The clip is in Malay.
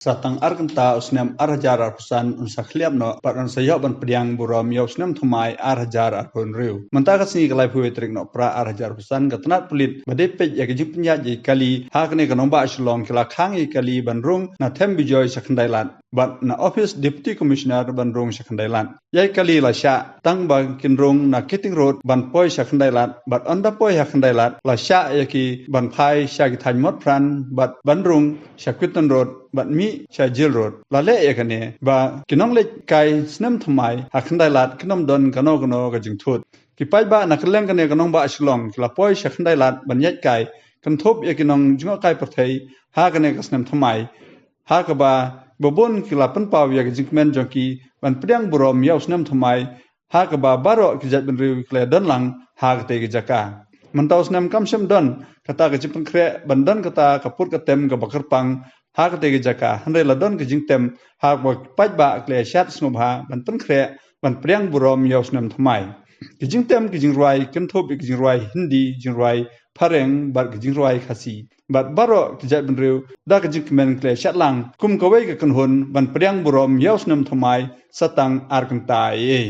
Satang arkanta usnam arhajar arpusan unsakliam no paran sayok ban pediang buram ya usnam thumai arhajar arpun riu. Mentaka sini kalai puwe trik no pra arhajar arpusan katanat pulit badepej ya kejing penyaji kali hakne kanomba aslong kila khangi kali bandrung na them bijoy sakandailan. Bat na office deputy commissioner bandrung sakandailan. Yai kali la sya tang bang kinrung na kiting road ban poi sakandailan. Bat onda poi sakandailan la sya yaki ban pai sya kitany mot pran bat bandrung sakwitan road bat mi Shajil Road. Lale yakane ba kinong lek kai snam thumai hakhandai lat kinom don kano gajing thut. Kipai ba nakleng kane kanong ba aslong kila poi shakhandai lat banyat kai kan thop yakinong junga kai pathai ha kane kasnam thumai ha ka ba bobon kila pan paw yak jingmen jonki ban pryang burom yaw snam thumai ha ka ba baro kijat ben riu kle don lang ha ka te jaka. Mentaus nam kamsem don kata ka jipeng kre bandan kata kaput katem ka bakar pang ha ka tege jaka hanre ladon ke jingtem ha ba paj ba kle shat snobha ban pen kre ban priang burom yosnam thmai ke jingtem ke jingruai ken thop ke jingruai hindi jingruai phareng bar ke jingruai khasi bat baro ke jat ben rew da ke jingmen kle shat lang kum ka wei ke kanhun ban priang burom yosnam thmai satang arkanta ye